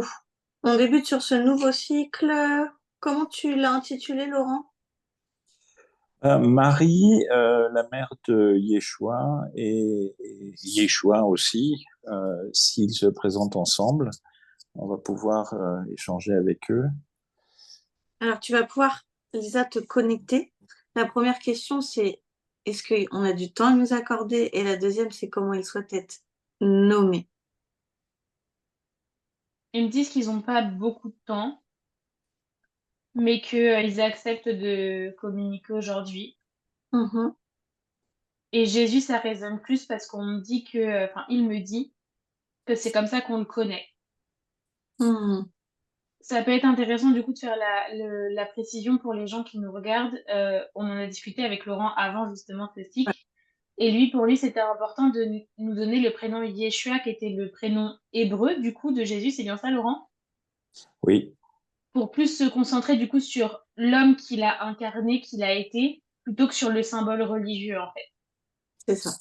coup, on débute sur ce nouveau cycle. Comment tu l'as intitulé, Laurent? Marie, la mère de Yeshua, et Yeshua aussi, s'ils se présentent ensemble, on va pouvoir échanger avec eux. Alors, tu vas pouvoir, Lisa, te connecter. La première question, c'est est-ce qu'on a du temps à nous accorder? Et la deuxième, c'est comment il souhaite être nommé. Ils me disent qu'ils n'ont pas beaucoup de temps, mais qu'ils acceptent de communiquer aujourd'hui. Mhm, Et Jésus, ça résonne plus parce qu'on me dit enfin, il me dit que c'est comme ça qu'on le connaît. mhm. Ça peut être intéressant du coup de faire la précision pour les gens qui nous regardent. On en a discuté avec Laurent avant justement ce Ouais, cycle. Et lui, pour lui, c'était important de nous donner le prénom Yeshua, qui était le prénom hébreu du coup de Jésus. C'est bien ça, Laurent? Oui, Pour plus se concentrer du coup sur l'homme qu'il a incarné, qu'il a été, plutôt que sur le symbole religieux en fait. c'est ça.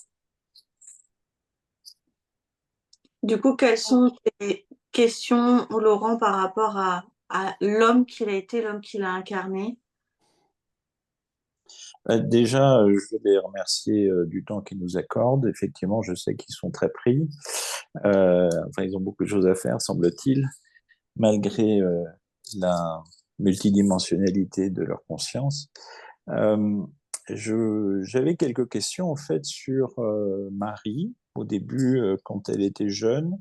Du coup, quelles sont tes questions, Laurent, par rapport à l'homme qu'il a été, l'homme qu'il a incarné? déjà, je vais les remercier du temps qu'ils nous accordent. Effectivement, je sais qu'ils sont très pris. Enfin, ils ont beaucoup de choses à faire, semble-t-il, malgré la multidimensionnalité de leur conscience. Euh, J'avais quelques questions en fait sur Marie au début quand elle était jeune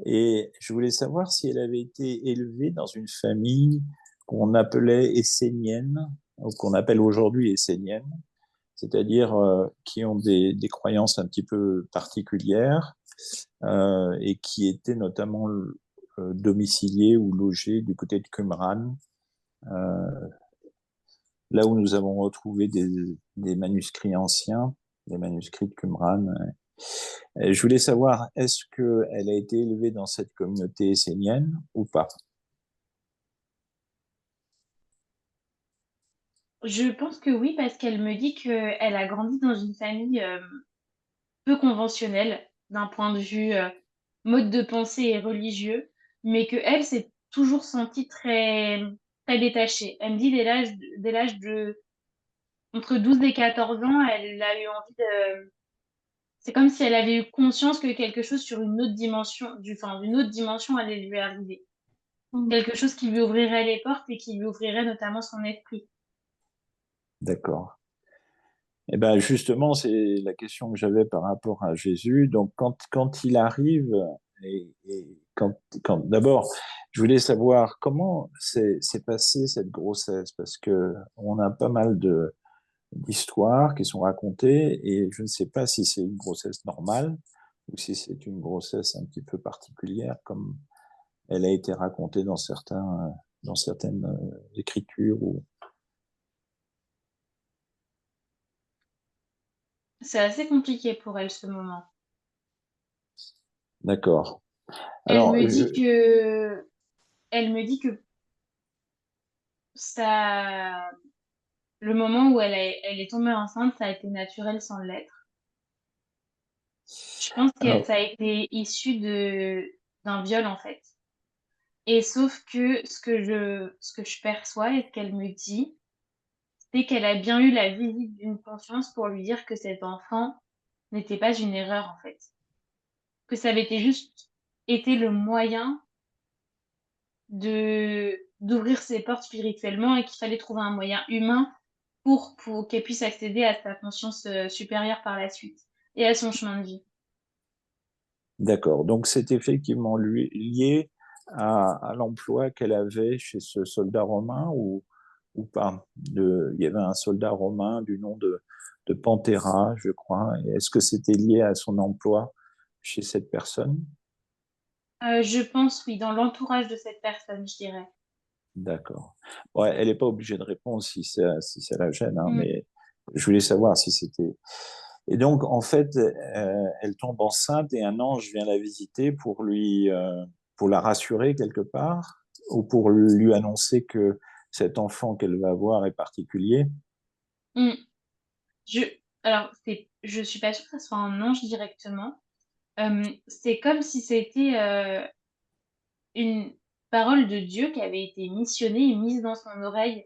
et je voulais savoir si elle avait été élevée dans une famille qu'on appelait essénienne ou qu'on appelle aujourd'hui essénienne, c'est-à-dire qui ont des croyances un petit peu particulières et qui étaient notamment domiciliés ou logés du côté de Qumran, euh, là où nous avons retrouvé des manuscrits anciens, des manuscrits de Qumran. Je voulais savoir, est-ce qu'elle a été élevée dans cette communauté essénienne ou pas? Je pense que oui, parce qu'elle me dit qu'elle a grandi dans une famille peu conventionnelle d'un point de vue mode de pensée et religieux, mais que elle s'est toujours sentie très détachée. Elle me dit dès l'âge de entre 12 et 14 ans, elle a eu envie de... C'est comme si elle avait eu conscience que quelque chose sur une autre dimension, d'une autre dimension allait lui arriver. Mhm. Quelque chose qui lui ouvrirait les portes et qui lui ouvrirait notamment son esprit. D'accord. Eh ben justement, c'est la question que j'avais par rapport à Jésus. Donc, quand il arrive, et d'abord, je voulais savoir comment s'est passée cette grossesse, parce que on a pas mal d'histoires qui sont racontées, et je ne sais pas si c'est une grossesse normale ou si c'est une grossesse un petit peu particulière, comme elle a été racontée dans certaines écritures. C'est assez compliqué pour elle ce moment. D'accord. Elle Alors, me dit elle me dit que ça, le moment où elle est tombée enceinte, ça a été naturel sans l'être. Je pense que alors, ça a été issu d'un viol en fait. Et sauf que ce que je perçois et ce qu'elle me dit, c'est qu'elle a bien eu la visite d'une conscience pour lui dire que cet enfant n'était pas une erreur en fait. Que ça avait été juste été le moyen d'ouvrir ses portes spirituellement et qu'il fallait trouver un moyen humain pour qu'elle puisse accéder à sa conscience supérieure par la suite et à son chemin de vie. d'accord. Donc, c'est effectivement lié à l'emploi qu'elle avait chez ce soldat romain ou pas. Il y avait un soldat romain du nom de Pantera, je crois. Est-ce que c'était lié à son emploi chez cette personne? Je pense, oui, dans l'entourage de cette personne, je dirais. D'accord. Ouais, elle n'est pas obligée de répondre si ça la gêne, hein, Mm. mais je voulais savoir si c'était. Et donc, en fait, elle tombe enceinte et un ange vient la visiter pour la rassurer quelque part, ou pour lui annoncer que cet enfant qu'elle va avoir est particulier. Mm. Je, alors, je suis pas sûre que ce soit un ange directement. C'est comme si c'était parole de Dieu qui avait été missionnée et mise dans son oreille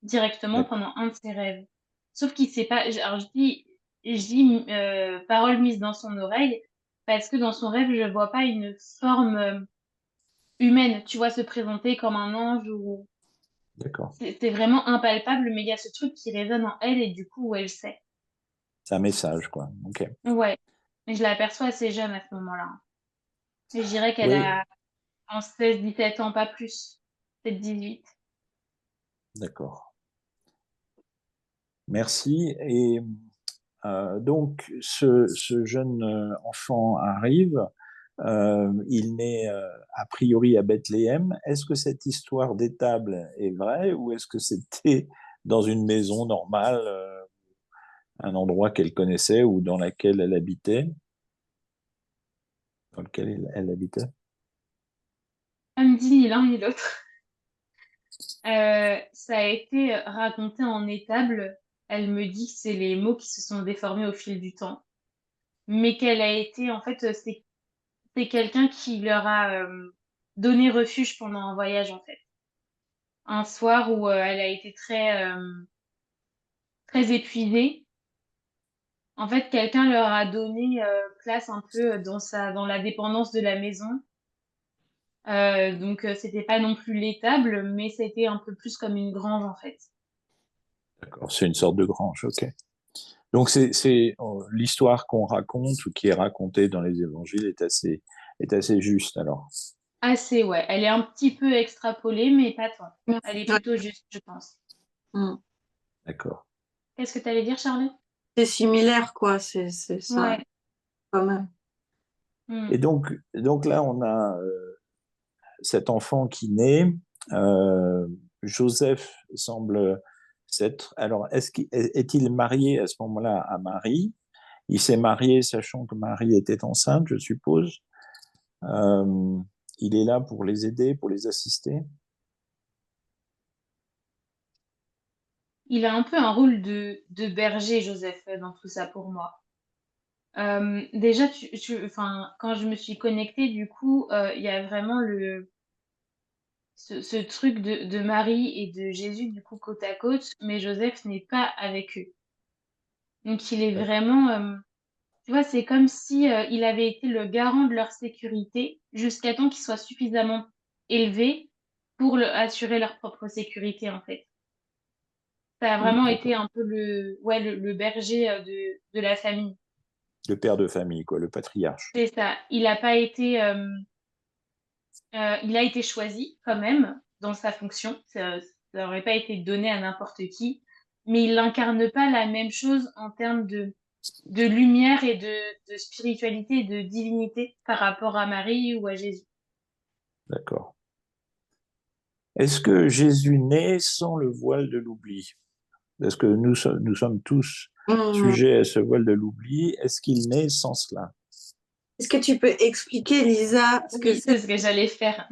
directement D'accord. pendant un de ses rêves. Sauf qu'il sait pas. Alors je dis parole mise dans son oreille parce que dans son rêve, je vois pas une forme humaine, tu vois, se présenter comme un ange ou D'accord. c'est vraiment impalpable, mais il y a ce truc qui résonne en elle et du coup, elle sait. C'est un message, quoi. Ok. Ouais. Et je l'aperçois assez jeune à ce moment-là. Et je dirais qu'elle Oui, a en 16-17 ans, pas plus. Peut-être 18. d'accord. Merci. Et donc, ce jeune enfant arrive. Il naît a priori à Bethléem. Est-ce que cette histoire d'étable est vraie ou est-ce que c'était dans une maison normale, un endroit qu'elle connaissait ou dans laquelle elle habitait, dans lequel elle habitait? Elle me dit ni l'un ni l'autre. Ça a été raconté en étable. Elle me dit que c'est les mots qui se sont déformés au fil du temps. Mais qu'elle a été, en fait, c'est quelqu'un qui leur a donné refuge pendant un voyage, en fait. Un soir où elle a été très épuisée. En fait, quelqu'un leur a donné place un peu dans la dépendance de la maison. Donc, c'était pas non plus l'étable, mais c'était un peu plus comme une grange, en fait. D'accord, c'est une sorte de grange, ok. Donc l'histoire qu'on raconte ou qui est racontée dans les évangiles est assez juste alors. Assez, ouais. Elle est un petit peu extrapolée, mais pas tant. Mm. Elle est Ouais. plutôt juste, je pense. D'accord. Qu'est-ce que tu allais dire, Charlie? C'est similaire, quoi. C'est ça, Ouais. quand même. Et Hmm. donc là, on a cet enfant qui naît. Euh, Joseph semble s'être. Alors, est-il marié à ce moment-là à Marie? Il s'est marié sachant que Marie était enceinte, je suppose. Euh, il est là pour les aider, pour les assister. Il a un peu un rôle de berger, Joseph, dans tout ça pour moi. Déjà, enfin, quand je me suis connectée, du coup, il y a vraiment ce truc de Marie et de Jésus, du coup, côte à côte, mais Joseph n'est pas avec eux. Donc, il est vraiment, tu vois, c'est comme si il avait été le garant de leur sécurité jusqu'à temps qu'ils soient suffisamment élevés pour assurer leur propre sécurité, en fait. Ça a vraiment été D'accord. un peu ouais, le berger de la famille. Le père de famille, quoi, le patriarche. C'est ça. Il a été choisi quand même dans sa fonction. Ça n'aurait pas été donné à n'importe qui, mais il n'incarne pas la même chose en termes de lumière et de spiritualité et de divinité par rapport à Marie ou à Jésus. D'accord. Est-ce que Jésus naît sans le voile de l'oubli? Parce que nous sommes tous Mm. sujets à ce voile de l'oubli. Est-ce qu'il naît sans cela? Est-ce que tu peux expliquer, Lisa, ce que Oui, c'est? c'est ce que j'allais faire.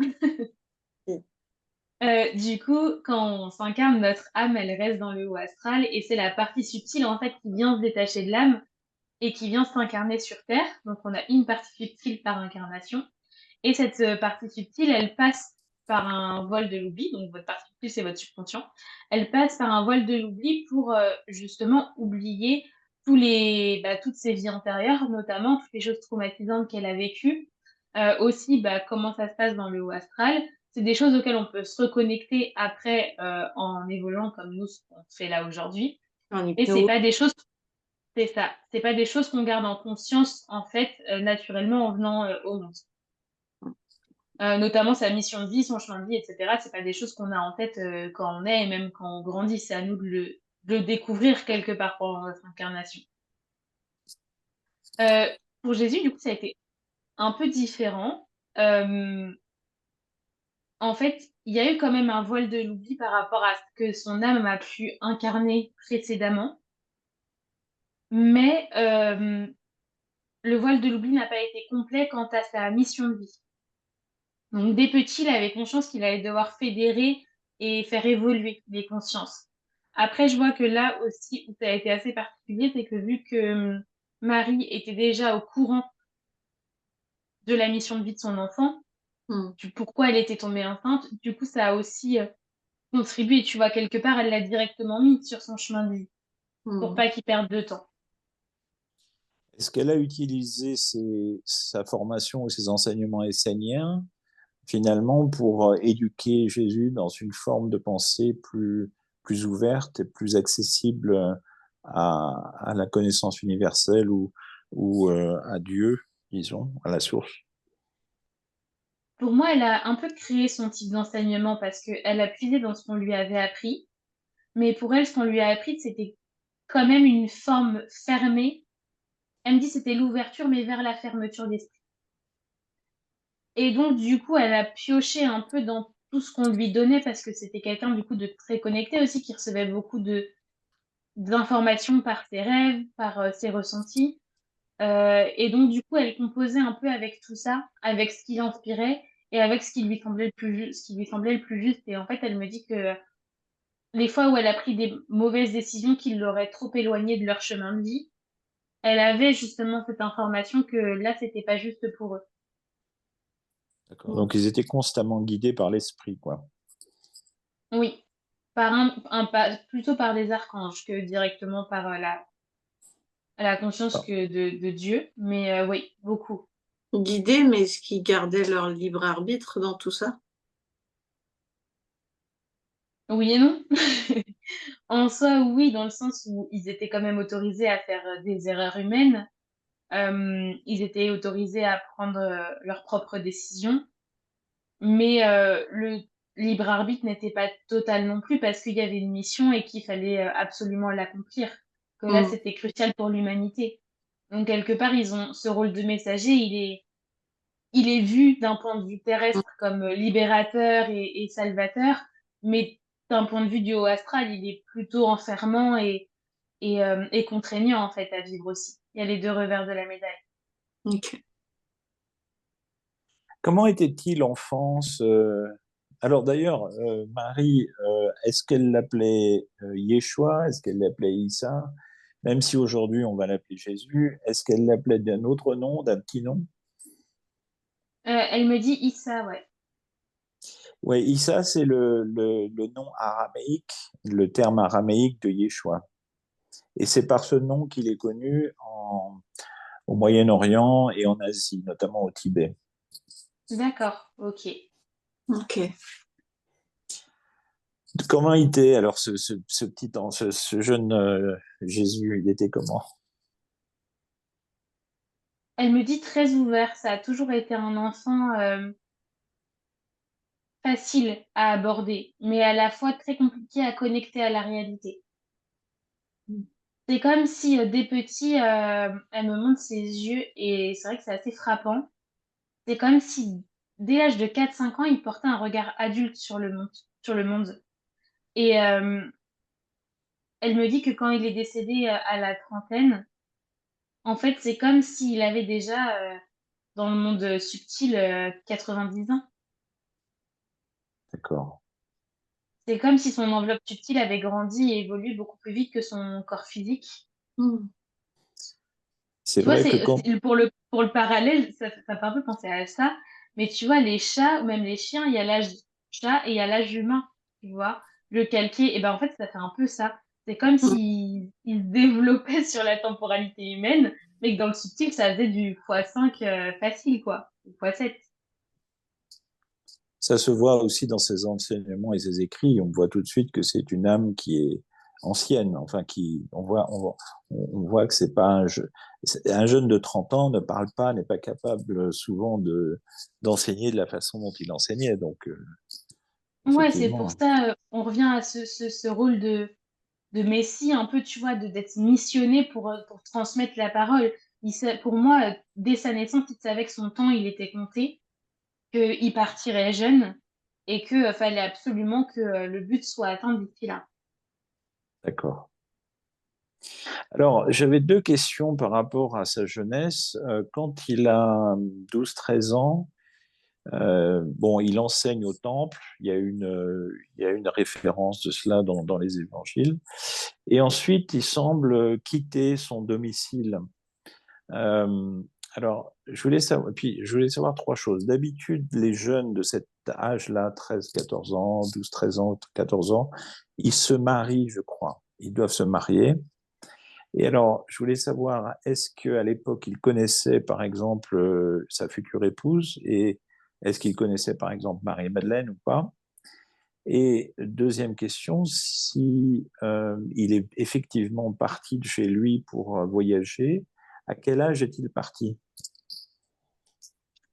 Du coup, quand on s'incarne, notre âme, elle reste dans le haut astral et c'est la partie subtile en fait qui vient se détacher de l'âme et qui vient s'incarner sur Terre. Donc on a une partie subtile par incarnation et cette partie subtile, elle passe par un voile de l'oubli. Donc votre partie subtile, c'est votre subconscient. Elle passe par un voile de l'oubli pour justement oublier toutes ses vies antérieures, notamment toutes les choses traumatisantes qu'elle a vécues. Aussi, comment ça se passe dans le haut astral. C'est des choses auxquelles on peut se reconnecter après en évoluant comme nous, ce qu'on fait là aujourd'hui. En Et c'est hypnose. pas des choses, c'est ça, c'est pas des choses qu'on garde en conscience en fait naturellement en venant au monde. Notamment sa mission de vie, son chemin de vie, etc. C'est pas des choses qu'on a en tête quand on est et même quand on grandit. C'est à nous de le découvrir quelque part pendant notre incarnation. Euh, pour Jésus, du coup, ça a été un peu différent. Euh, En fait, il y a eu quand même un voile de l'oubli par rapport à ce que son âme a pu incarner précédemment, mais le voile de l'oubli n'a pas été complet quant à sa mission de vie. Donc, dès petit, il avait conscience qu'il allait devoir fédérer et faire évoluer les consciences. Après, je vois que là aussi, où ça a été assez particulier, c'est que vu que Marie était déjà au courant de la mission de vie de son enfant, Mm. pourquoi elle était tombée enceinte. Du coup, ça a aussi contribué, tu vois, quelque part, elle l'a directement mis sur son chemin de vie pour Mm. pas qu'il perde de temps. Est-ce qu'elle a utilisé sa formation ou ses enseignements esséniens finalement pour éduquer Jésus dans une forme de pensée plus ouverte et plus accessible à la connaissance universelle ou à Dieu, disons, à la source? Pour moi, elle a un peu créé son type d'enseignement parce qu'elle a puisé dans ce qu'on lui avait appris, mais pour elle, ce qu'on lui a appris, c'était quand même une forme fermée. Elle me dit c'était l'ouverture, mais vers la fermeture d'esprit. Et donc, du coup, elle a pioché un peu dans tout ce qu'on lui donnait parce que c'était quelqu'un, du coup, de très connecté aussi, qui recevait beaucoup d'informations par ses rêves, par ses ressentis. Et donc, du coup, elle composait un peu avec tout ça, avec ce qui l'inspirait et avec ce qui lui semblait le plus juste, ce qui lui semblait le plus juste. Et en fait, elle me dit que les fois où elle a pris des mauvaises décisions qui l'auraient trop éloignée de leur chemin de vie, elle avait justement cette information que là, c'était pas juste pour eux. D'accord. Donc ils étaient constamment guidés par l'esprit, quoi. Oui, par plutôt par des archanges que directement par la conscience Ah, que de Dieu. Mais oui, beaucoup. Guidés, mais est-ce qu'ils gardaient leur libre arbitre dans tout ça? Oui et non. En soi, oui, dans le sens où ils étaient quand même autorisés à faire des erreurs humaines. Ils étaient autorisés à prendre leurs propres décisions. Mais le libre arbitre n'était pas total non plus parce qu'il y avait une mission et qu'il fallait absolument l'accomplir. Que là, Mm. c'était crucial pour l'humanité. Donc, quelque part, ils ont ce rôle de messager, il est vu d'un point de vue terrestre comme libérateur et salvateur, mais d'un point de vue du haut astral, il est plutôt enfermant et contraignant, en fait, à vivre aussi. Il y a les deux revers de la médaille. Ok. comment était-il l'enfance Alors d'ailleurs, Marie, est-ce qu'elle l'appelait Yeshua? Est-ce qu'elle l'appelait Issa? Même si aujourd'hui on va l'appeler Jésus, est-ce qu'elle l'appelait d'un autre nom, d'un petit nom? Elle me dit Issa, ouais. Oui, Issa, c'est le nom araméique, le terme araméique de Yeshua. Et c'est par ce nom qu'il est connu au Moyen-Orient et en Asie, notamment au Tibet. D'accord, ok. Ok. Comment il était alors ce petit, ce jeune Jésus, il était comment? Elle me dit très ouvert, ça a toujours été un enfant facile à aborder, mais à la fois très compliqué à connecter à la réalité. C'est comme si dès petit, elle me montre ses yeux et c'est vrai que c'est assez frappant. C'est comme si dès l'âge de 4 5 ans, il portait un regard adulte sur le monde, sur le monde. Et elle me dit que quand il est décédé à la trentaine, en fait, c'est comme s'il avait déjà, dans le monde subtil, 10 ans. D'accord. C'est comme si son enveloppe subtile avait grandi et évolué beaucoup plus vite que son corps physique. Mm. C'est Tu vois, vrai que quand... pour le parallèle, ça fait un peu penser à ça. Mais tu vois, les chats ou même les chiens, il y a l'âge chat et il y a l'âge humain. Tu vois, le calqué, et ben en fait, ça fait un peu ça. C'est comme Mm. s'il se développait sur la temporalité humaine, mais que dans le subtil, ça faisait du x5 facile, quoi. Ou x7. Ça se voit aussi dans ses enseignements et ses écrits. On voit tout de suite que c'est une âme qui est ancienne. Enfin, on voit que c'est pas un jeune de 30 ans ne parle pas, n'est pas capable souvent d'enseigner de la façon dont il enseignait. Donc, Ouais, c'est pour effectivement, ça, on revient à ce rôle de Messie, un peu, tu vois, d'être missionné pour transmettre la parole. Pour moi, dès sa naissance, il savait que son temps, il était compté, qu'il partirait jeune et qu'il fallait absolument que le but soit atteint d'ici là. d'accord. Alors, j'avais deux questions par rapport à sa jeunesse. Quand il a 12 13 ans, bon, il enseigne au temple. Il y a une référence de cela dans les évangiles. Et ensuite, il semble quitter son domicile. Euh, Alors, je voulais savoir trois choses. D'habitude, les jeunes de cet âge-là, 13, 14 ans, 12, 13 ans, 14 ans, ils se marient, je crois. Ils doivent se marier. Et alors, je voulais savoir, est-ce qu'à l'époque, il connaissait, par exemple, sa future épouse, et est-ce qu'il connaissait, par exemple, Marie-Madeleine ou pas? Et deuxième question, si il est effectivement parti de chez lui pour voyager, à quel âge est-il parti?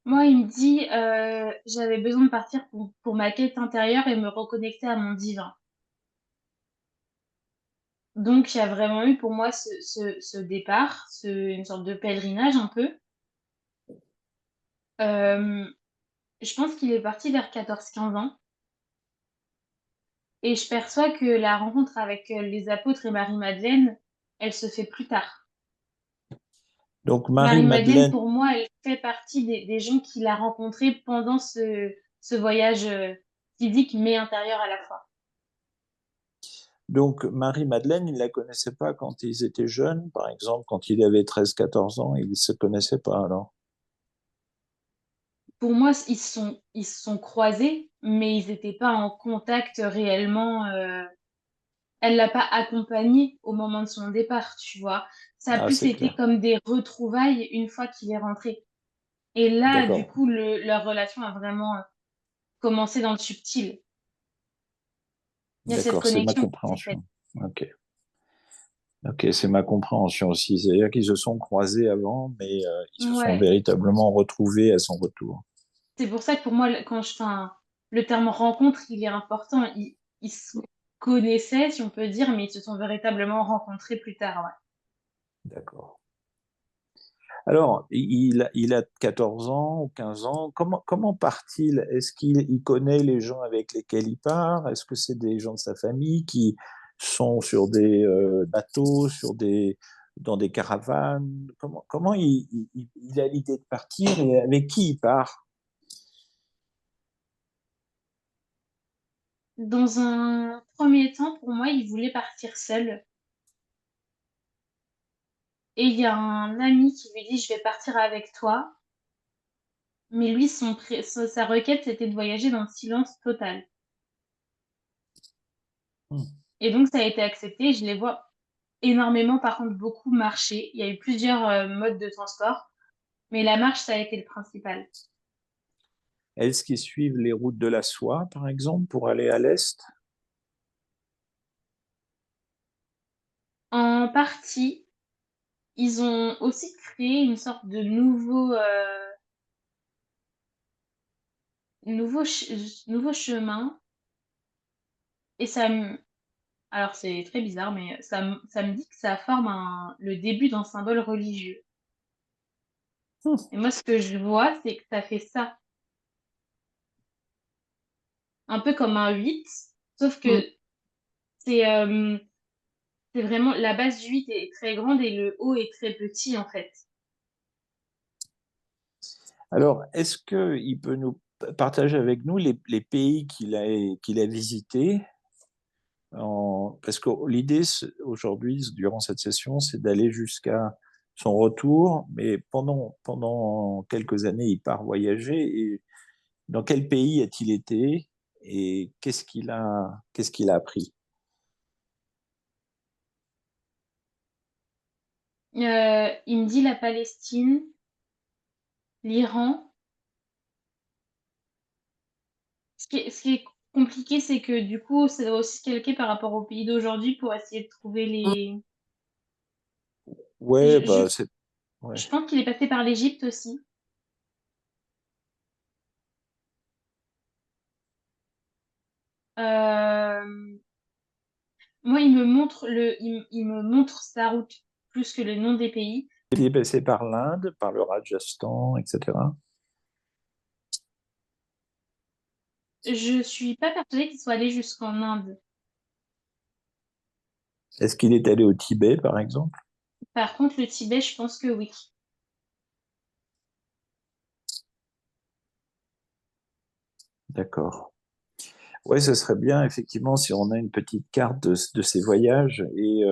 Moi, il me dit, j'avais besoin de partir pour ma quête intérieure et me reconnecter à mon divin. Donc, il y a vraiment eu pour moi ce départ, une sorte de pèlerinage un peu. Euh, je pense qu'il est parti vers 14-15 ans. Et je perçois que la rencontre avec les apôtres et Marie-Madeleine, elle se fait plus tard. Donc Marie-Madeleine, Marie-Madeleine, pour moi, elle fait partie des gens qu'il a rencontrés pendant ce voyage physique mais intérieur à la fois. donc Marie-Madeleine, il ne la connaissait pas quand ils étaient jeunes, par exemple, quand il avait 13, 14 ans, il ne se connaissait pas alors. Pour moi, ils se sont croisés, mais ils n'étaient pas en contact réellement. Elle l'a pas accompagné au moment de son départ, tu vois. Ça a Ah, plus c'est été clair. comme des retrouvailles une fois qu'il est rentré. Et là, du D'accord, coup, leur relation a vraiment commencé dans le subtil. Il y a cette d'accord, c'est ma connexion qui s'est faite. compréhension. Ok, ok, c'est ma compréhension aussi. C'est-à-dire qu'ils se sont croisés avant, mais ils se sont Ouais. véritablement retrouvés à son retour. C'est pour ça que pour moi, enfin, le terme rencontre, il est important. Ils se connaissaient, si on peut dire, mais ils se sont véritablement rencontrés plus tard. Ouais. D'accord. Alors, il a 14 ans ou 15 ans. Comment part-il? Est-ce qu'il connaît les gens avec lesquels il part? Est-ce que c'est des gens de sa famille qui sont sur des bateaux, dans des caravanes? Comment il a l'idée de partir et avec qui il part? Dans un premier temps, pour moi, il voulait partir seul. Et il y a un ami qui lui dit, je vais partir avec toi. Mais lui, sa requête, c'était de voyager dans le silence total. Hmm. Et donc, ça a été accepté. Je les vois énormément, par contre, beaucoup marcher. Il y a eu plusieurs modes de transport, mais la marche, ça a été le principal. Est-ce qu'ils suivent les routes de la soie, par exemple, pour aller à l'est? En partie, ils ont aussi créé une sorte de nouveau chemin. Et alors c'est très bizarre, mais ça me dit que ça forme le début d'un symbole religieux. Hmm. Et moi, ce que je vois, c'est que ça fait ça. Un peu comme un 8, sauf Hmm. que c'est euh, c'est vraiment la base du 8 est très grande et le haut est très petit, en fait. Alors, est-ce qu'il peut nous partager avec nous les pays qu'il a visités? Parce que l'idée aujourd'hui, durant cette session, c'est d'aller jusqu'à son retour, mais pendant quelques années, il part voyager. Et dans quel pays a-t-il été et qu'est-ce qu'il a appris? Il me dit la Palestine, l'Iran. Ce qui est compliqué, c'est que du coup, ça doit aussi se calquer par rapport au pays d'aujourd'hui pour essayer de trouver les... Ouais, Je, bah je, c'est ouais. je pense qu'il est passé par l'Égypte aussi. Euh, Moi, il me montre sa route plus que le nom des pays. Il est passé par l'Inde, par le Rajasthan, etc. Je suis pas persuadée qu'il soit allé jusqu'en Inde. Est-ce qu'il est allé au Tibet, par exemple? Par contre, le Tibet, je pense que oui. D'accord. Ouais, ce serait bien, effectivement, si on a une petite carte de ses voyages. Et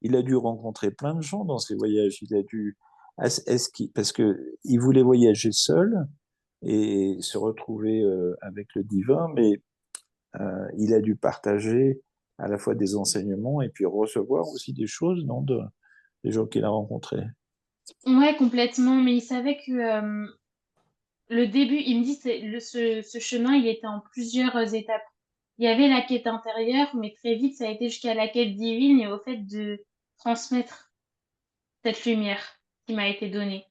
il a dû rencontrer plein de gens dans ses voyages. Il a dû Parce que il voulait voyager seul et se retrouver avec le divin, mais il a dû partager à la fois des enseignements et puis recevoir aussi des choses, non, des gens qu'il a rencontrés. Ouais, complètement. Mais il savait que le début, il me dit, ce chemin, il était en plusieurs étapes. Il y avait la quête intérieure, mais très vite, ça a été jusqu'à la quête divine et au fait de transmettre cette lumière qui m'a été donnée.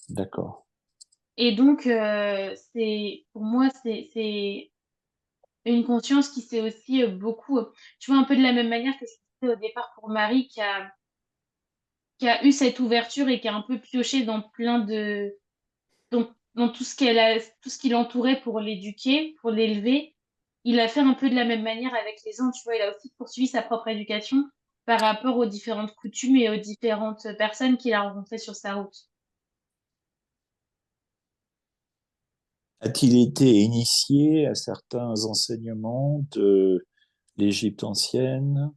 D'accord. Et donc, pour moi, c'est une conscience qui s'est aussi beaucoup, tu vois, un peu de la même manière que je disais au départ pour Marie, qui a eu cette ouverture et qui a un peu pioché dans plein de, dans tout ce qui l'entourait pour l'éduquer, pour l'élever. Il a fait un peu de la même manière avec les autres, tu vois, il a aussi poursuivi sa propre éducation par rapport aux différentes coutumes et aux différentes personnes qu'il a rencontrées sur sa route. A-t-il été initié à certains enseignements de l'Égypte ancienne,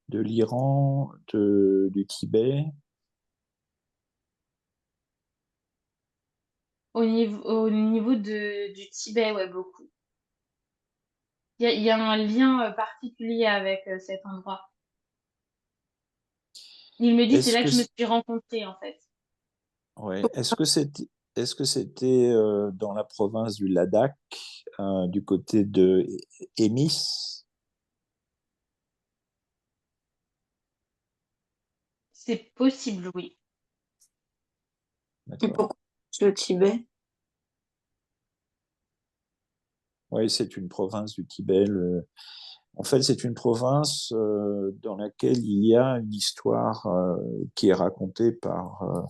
de l'Iran, du Tibet? Au niveau du Tibet, ouais, beaucoup. Il y a un lien particulier avec cet endroit. Il me dit, c'est Est-ce là que que je me suis rencontrée, en fait. ouais, est-ce que c'était dans la province du Ladakh, du côté de Émis? C'est possible, oui. Et D'accord. pourquoi le Tibet? Oui, c'est une province du Tibet. En fait, c'est une province dans laquelle il y a une histoire qui est racontée par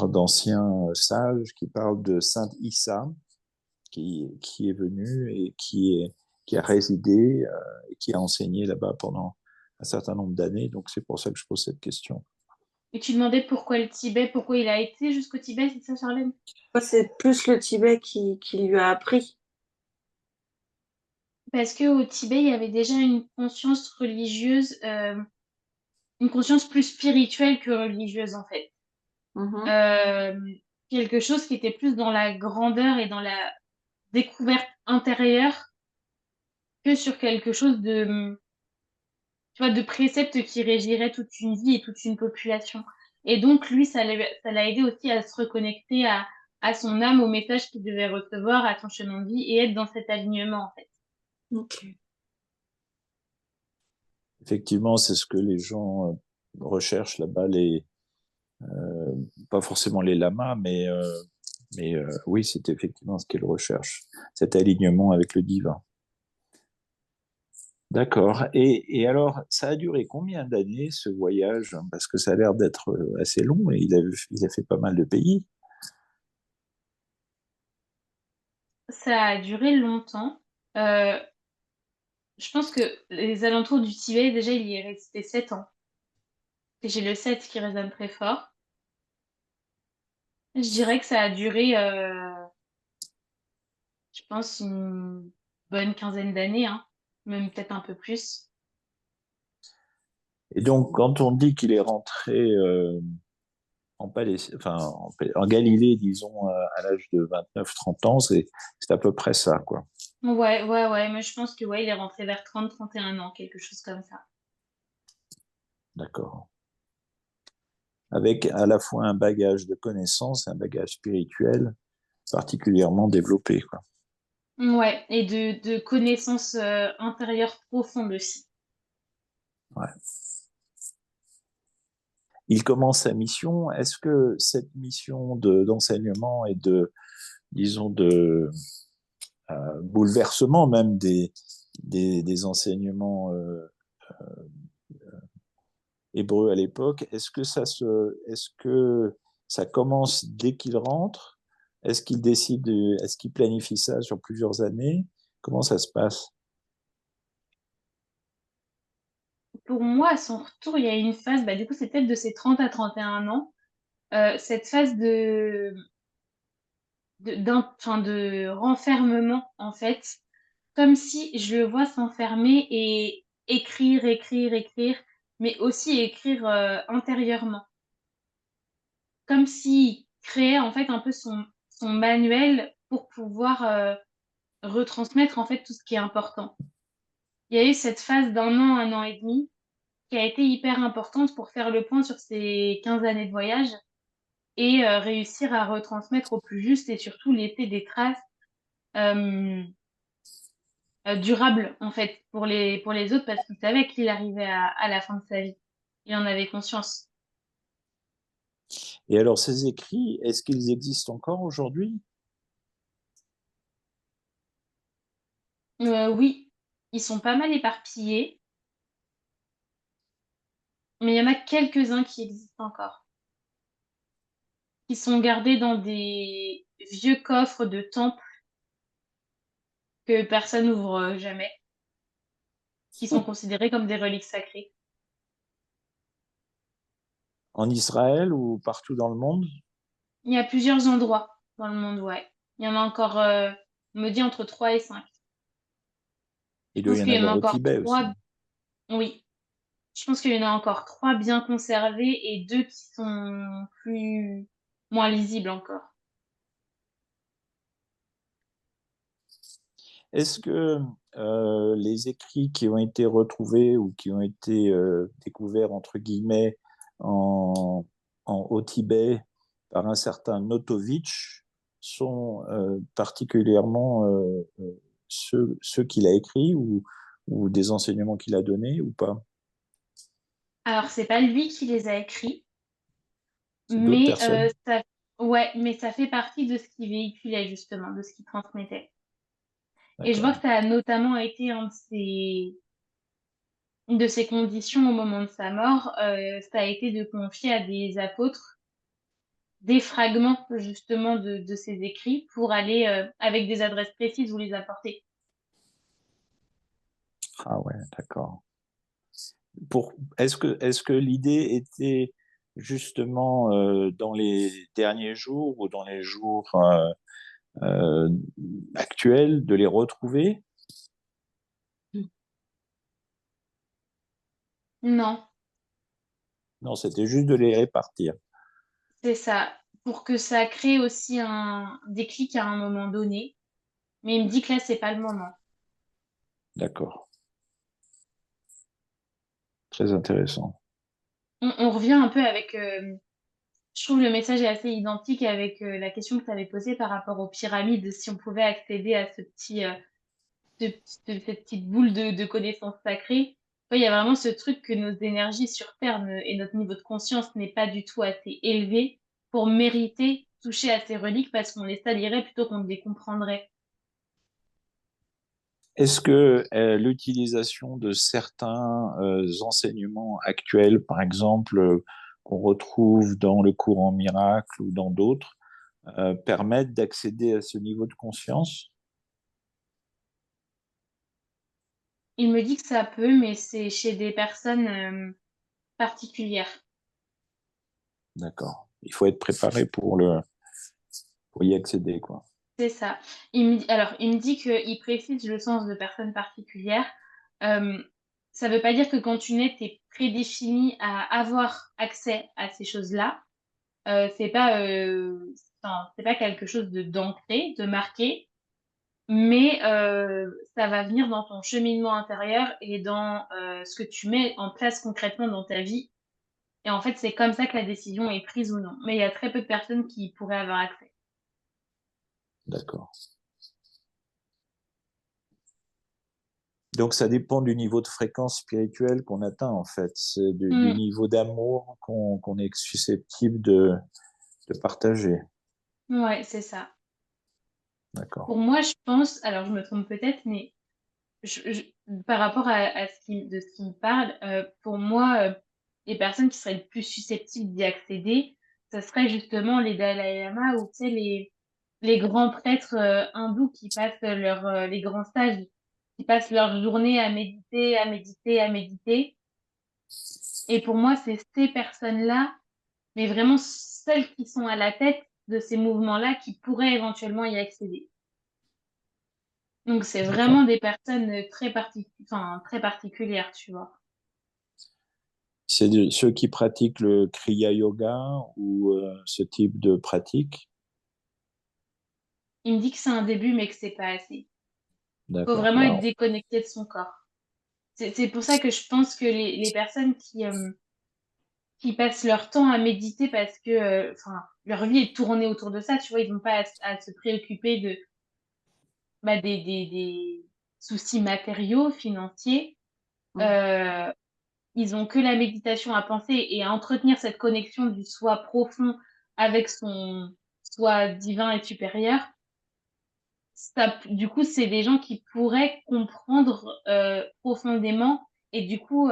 d'anciens sages qui parlent de Saint Issa, qui est venu et qui a résidé et qui a enseigné là-bas pendant un certain nombre d'années. Donc, c'est pour ça que je pose cette question. Et tu demandais pourquoi le Tibet, pourquoi il a été jusqu'au Tibet, c'est ça, Charlène? Moi, c'est plus le Tibet qui lui a appris. Parce que au Tibet, il y avait déjà une conscience religieuse, une conscience plus spirituelle que religieuse, en fait. Mhm. Euh, Quelque chose qui était plus dans la grandeur et dans la découverte intérieure que sur quelque chose de, tu vois, de préceptes qui régirait toute une vie et toute une population. Et donc, lui, ça l'a aidé aussi à se reconnecter à son âme, au message qu'il devait recevoir, à son chemin de vie et être dans cet alignement, en fait. Ok. Effectivement, c'est ce que les gens recherchent là-bas, pas forcément les lamas, mais oui, c'est effectivement ce qu'ils recherchent, cet alignement avec le divin. D'accord. Et alors, ça a duré combien d'années ce voyage? Parce que ça a l'air d'être assez long et il a fait pas mal de pays. Ça a duré longtemps. Euh, je pense que les alentours du Tibet, déjà, il y est resté 7 ans. Et j'ai le 7 qui résonne très fort. Je dirais que ça a duré, je pense, une bonne quinzaine d'années, hein, même peut-être un peu plus. Et donc, quand on dit qu'il est rentré en Palestine, enfin, en Galilée, disons, à l'âge de 29-30 ans, c'est à peu près ça, quoi. Ouais, ouais, ouais, mais je pense que ouais, il est rentré vers 30, 31 ans, quelque chose comme ça. D'accord. Avec à la fois un bagage de connaissances, un bagage spirituel particulièrement développé, quoi. Ouais, et de connaissances intérieures profondes aussi. Ouais. Il commence sa mission. Est-ce que cette mission d'enseignement et disons, de bouleversement même des enseignements hébreux à l'époque, est-ce que ça commence dès qu'il rentre? Est-ce qu'il planifie ça sur plusieurs années? Comment ça se passe? Pour moi, à son retour, il y a une phase, bah, du coup, c'est peut-être de ses 30 à 31 ans, cette phase enfin, de renfermement, en fait, comme si je le vois s'enfermer et écrire, écrire, écrire, mais aussi écrire intérieurement. comme s'il créait en fait un peu son manuel pour pouvoir retransmettre en fait tout ce qui est important. Il y a eu cette phase un an et demi, qui a été hyper importante pour faire le point sur ces 15 années de voyage et réussir à retransmettre au plus juste et surtout laisser des traces euh, durables en fait pour les autres parce qu'il savait qu'il arrivait à la fin de sa vie. Il en avait conscience. Et alors, ces écrits, est-ce qu'ils existent encore aujourd'hui? Oui, ils sont pas mal éparpillés, mais il y en a quelques-uns qui existent encore, qui sont gardés dans des vieux coffres de temples que personne n'ouvre jamais, qui sont considérés comme des reliques sacrées. En Israël ou partout dans le monde? Il y a plusieurs endroits dans le monde, ouais. Il y en a encore, on me dit entre 3 et 5. Je Il doit pense y en qu'il y en a avoir au encore Tibet 3, aussi. oui. Je pense qu'il y en a encore 3 bien conservés et 2 qui sont moins lisibles encore. Est-ce que les écrits qui ont été retrouvés ou qui ont été découverts, entre guillemets, en, au Tibet par un certain Notovitch sont particulièrement ceux qu'il a écrits ou des enseignements qu'il a donnés ou pas? Alors, c'est pas lui qui les a écrits, C'est d'autres mais personnes? ouais, mais ça fait partie de ce qu'il véhiculait justement, de ce qu'il transmettait. Et je vois D'accord. que ça a notamment été un de ses conditions au moment de sa mort, ça a été de confier à des apôtres des fragments justement de ses écrits pour aller avec des adresses précises vous les apporter. Ah ouais, d'accord. Est-ce que l'idée était justement dans les derniers jours ou dans les jours euh, actuels de les retrouver? Non, Non, c'était juste de les répartir. c'est ça. Pour que ça crée aussi un déclic à un moment donné. Mais il me dit que là, c'est pas le moment. D'accord. Très intéressant. On revient un peu avec, je trouve le message est assez identique avec la question que tu avais posée par rapport aux pyramides, si on pouvait accéder à cette petite boule de connaissances sacrées. Ouais, il y a vraiment ce truc que nos énergies sur Terre et notre niveau de conscience n'est pas du tout assez élevé pour mériter toucher à ces reliques parce qu'on les salirait plutôt qu'on ne les comprendrait. Est-ce que l'utilisation de certains enseignements actuels, par exemple, qu'on retrouve dans le courant miracle ou dans d'autres, permettent d'accéder à ce niveau de conscience? Il me dit que ça peut, mais c'est chez des personnes particulières. D'accord. Il faut être préparé pour y accéder, quoi. C'est ça. Alors, il me dit qu'il précise le sens de personnes particulières. Euh, Ça veut pas dire que quand tu nais, tu es prédéfini à avoir accès à ces choses-là. C'est pas, enfin, c'est pas quelque chose de d'ancré, de marqué, mais ça va venir dans ton cheminement intérieur et dans ce que tu mets en place concrètement dans ta vie. Et en fait, c'est comme ça que la décision est prise ou non. Mais il y a très peu de personnes qui pourraient avoir accès. D'accord. Donc ça dépend du niveau de fréquence spirituelle qu'on atteint, en fait. C'est du Hmm, niveau d'amour qu'on est susceptible de partager. ouais, c'est ça. D'accord. Pour moi, je pense, alors je me trompe peut-être, mais par rapport à de ce qui me parle, pour moi, les personnes qui seraient le plus susceptibles d'y accéder, ce serait justement les Dalai Lama ou tu sais, les grands prêtres hindous qui passent les grands sages, qui passent leur journée à méditer, à méditer, à méditer. Et pour moi, c'est ces personnes-là, mais vraiment celles qui sont à la tête de ces mouvements-là, qui pourraient éventuellement y accéder. Donc, c'est D'accord. vraiment des personnes très particulières, tu vois. C'est ceux qui pratiquent le Kriya Yoga ou ce type de pratique? Il me dit que c'est un début, mais que c'est pas assez. Faut D'accord. vraiment être Wow. déconnecté de son corps. C'est pour ça que je pense que les personnes qui passent leur temps à méditer parce que enfin, leur vie est tournée autour de ça, tu vois, ils n'ont pas à se préoccuper de, bah, des soucis matériaux, financiers. Mm. Euh, Ils ont que la méditation à penser et à entretenir cette connexion du soi profond avec son soi divin et supérieur. Ça, du coup, c'est des gens qui pourraient comprendre profondément et du coup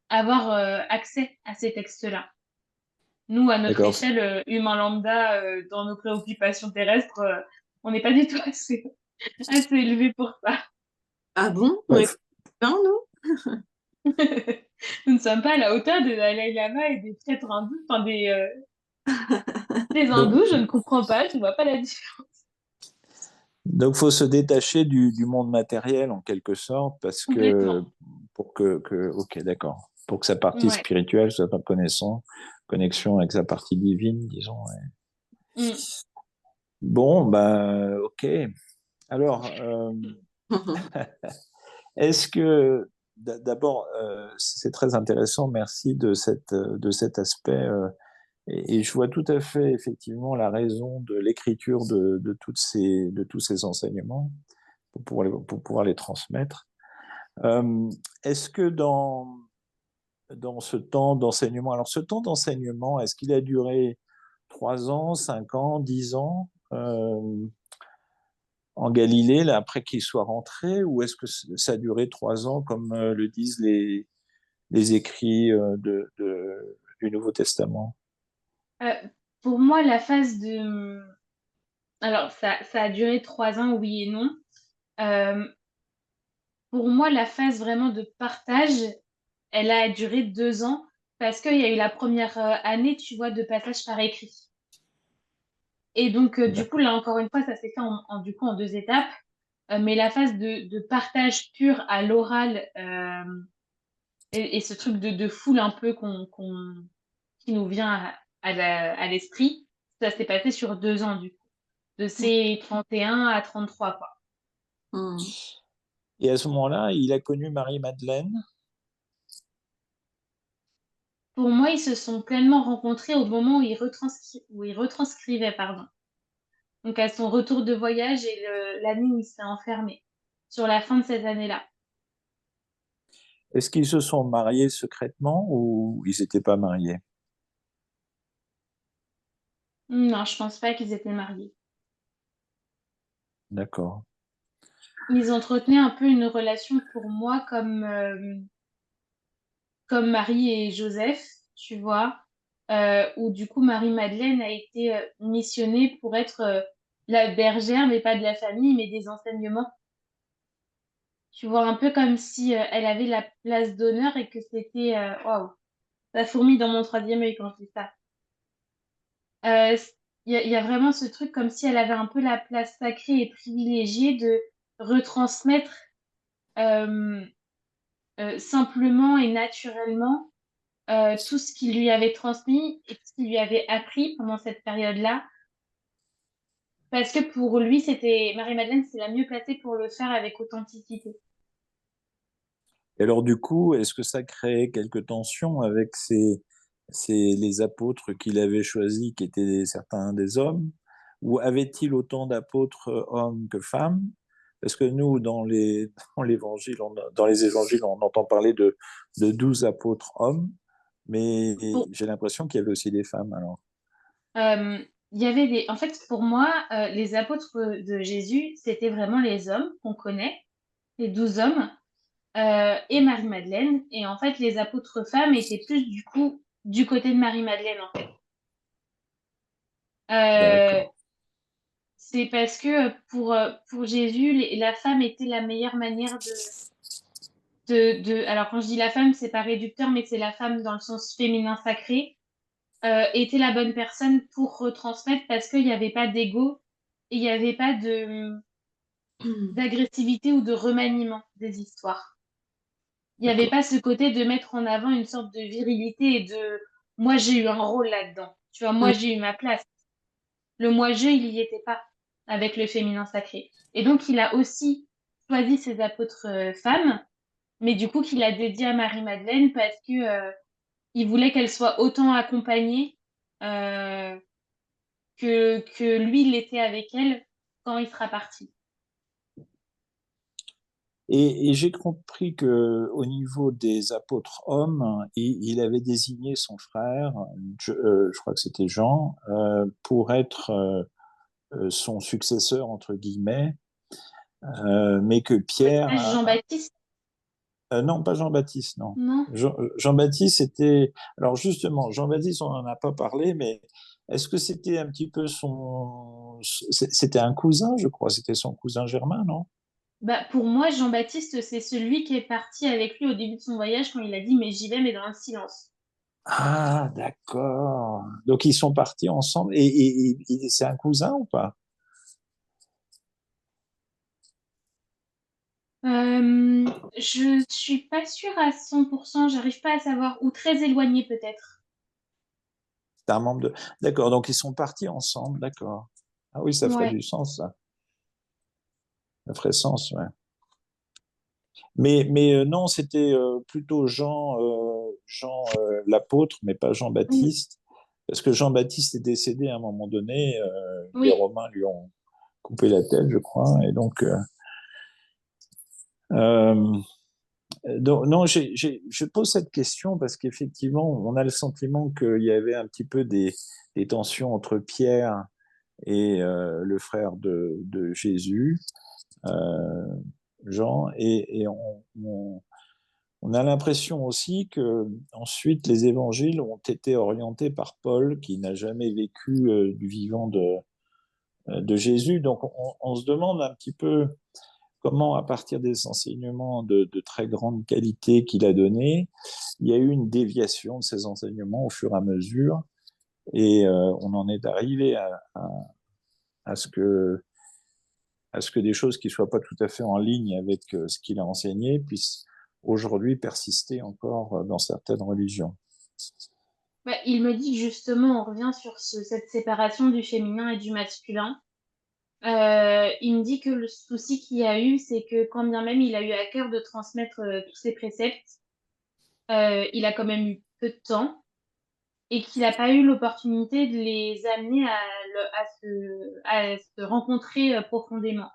avoir accès à ces textes-là. Nous, à notre D'accord. échelle, humain lambda, dans nos préoccupations terrestres, on n'est pas du tout assez élevé pour ça. Ah bon? On est Ouais, bien, nous? Nous ne sommes pas à la hauteur des Dalai Lama et des prêtres hindous, enfin des donc, hindous, je ne comprends pas, je ne vois pas la différence. donc, faut se détacher du monde matériel en quelque sorte, parce que Complètement. pour ok, d'accord, pour que sa partie Ouais. spirituelle soit en connexion avec sa partie divine, disons. Ouais. Mm. Bon, bah, ok. Alors, est-ce que d'abord, c'est très intéressant, merci de cet aspect. Et je vois tout à fait effectivement la raison de l'écriture de tous ces enseignements pour pouvoir les transmettre. Est-ce que dans ce temps d'enseignement, alors ce temps d'enseignement, est-ce qu'il a duré 3 ans, 5 ans, 10 ans en Galilée, là, après qu'il soit rentré, ou est-ce que ça a duré 3 ans, comme le disent les écrits du Nouveau Testament? Euh, pour moi, la phase de... Alors, ça a duré 3 ans, oui et non. Euh, pour moi, la phase vraiment de partage, elle a duré 2 ans parce qu'il y a eu la première année, tu vois, de passage par écrit. Et donc, du coup, D'accord. là, encore une fois, ça s'est fait du coup, en 2 étapes. Mais la phase de partage pur à l'oral et ce truc de foule un peu qui nous vient à l'esprit, ça s'est passé sur 2 ans, du coup. De ces 31 à 33 quoi. Mm. Et à ce moment-là, il a connu Marie-Madeleine. Pour moi, ils se sont pleinement rencontrés au moment où ils retranscrivaient, pardon. Donc à son retour de voyage et l'année où il s'est enfermé, sur la fin de cette année-là. Est-ce qu'ils se sont mariés secrètement ou ils n'étaient pas mariés? Non, je pense pas qu'ils étaient mariés. D'accord. Ils entretenaient un peu une relation pour moi comme Marie et Joseph, tu vois, où du coup Marie-Madeleine a été missionnée pour être la bergère, mais pas de la famille, mais des enseignements. Tu vois, un peu comme si elle avait la place d'honneur et que c'était... Waouh, ça fourmille dans mon troisième œil quand je dis ça. Euh, il y a vraiment ce truc comme si elle avait un peu la place sacrée et privilégiée de retransmettre euh, simplement et naturellement tout ce qu'il lui avait transmis et ce qu'il lui avait appris pendant cette période-là. Parce que pour lui, c'était Marie-Madeleine, c'est la mieux placée pour le faire avec authenticité. Et alors du coup, est-ce que ça créait quelques tensions avec les apôtres qu'il avait choisis, qui étaient certains des hommes? Ou avait-il autant d'apôtres hommes que femmes? Parce que nous, dans les évangiles, on entend parler de 12 apôtres hommes, mais Pour, j'ai l'impression qu'il y avait aussi des femmes alors. euh, il y avait en fait, pour moi, les apôtres de Jésus, c'était vraiment les hommes qu'on connaît, les 12 hommes, et Marie-Madeleine. Et en fait, les apôtres femmes étaient plus du coup du côté de Marie-Madeleine, en fait. Euh, D'accord. c'est parce que pour Jésus, la femme était la meilleure manière alors quand je dis la femme, c'est pas réducteur, mais c'est la femme dans le sens féminin sacré, était la bonne personne pour retransmettre parce qu'il n'y avait pas d'ego et il n'y avait pas d'agressivité ou de remaniement des histoires. Il n'y avait d'accord. pas ce côté de mettre en avant une sorte de virilité et de moi j'ai eu un rôle là-dedans. Tu vois, moi Mm. j'ai eu ma place. Le moi-je, il y était pas avec le féminin sacré. Et donc il a aussi choisi ses apôtres femmes, mais du coup qu'il a dédié à Marie-Madeleine parce que il voulait qu'elle soit autant accompagnée euh, que lui l'était avec elle quand il sera parti. Et j'ai compris que au niveau des apôtres hommes, il avait désigné son frère, je crois que c'était Jean, pour être son successeur entre guillemets, mais que Pierre, Ah, Jean-Baptiste, non pas Jean-Baptiste, non. non? Jean-Baptiste c'était, alors justement, Jean-Baptiste on n'en a pas parlé, mais est-ce que c'était un petit peu c'était un cousin, je crois, c'était son cousin germain, non? Bah, pour moi, Jean-Baptiste, c'est celui qui est parti avec lui au début de son voyage quand il a dit mais j'y vais, mais dans le silence. Ah, d'accord. Donc ils sont partis ensemble. C'est un cousin ou pas? Je suis pas sûre à 100%, j'arrive pas à savoir, ou très éloigné peut-être. C'est un membre de. D'accord. Donc ils sont partis ensemble. D'accord. Ah oui, ça ferait Ouais, du sens, ça. Ça ferait sens, ouais. Mais non, c'était plutôt Jean l'apôtre, mais pas oui, Jean-Baptiste, parce que Jean-Baptiste est décédé à un moment donné. Les oui. Romains lui ont coupé la tête, je crois, et donc. Euh, Donc, non, je pose cette question parce qu'effectivement, on a le sentiment qu'il y avait un petit peu des tensions entre Pierre et le frère de Jésus, euh, Jean, et on a l'impression aussi que ensuite les évangiles ont été orientés par Paul, qui n'a jamais vécu du vivant de Jésus. Donc, on se demande un petit peu comment, à partir des enseignements de très grande qualité qu'il a donnés, il y a eu une déviation de ces enseignements au fur et à mesure, et on en est arrivé à à ce que des choses qui ne soient pas tout à fait en ligne avec ce qu'il a enseigné puissent aujourd'hui persister encore dans certaines religions. Bah, il me dit que justement, on revient sur cette séparation du féminin et du masculin. Il me dit que le souci qu'il y a eu, c'est que quand bien même il a eu à cœur de transmettre tous ses préceptes, il a quand même eu peu de temps et qu'il n'a pas eu l'opportunité de les amener à se rencontrer profondément.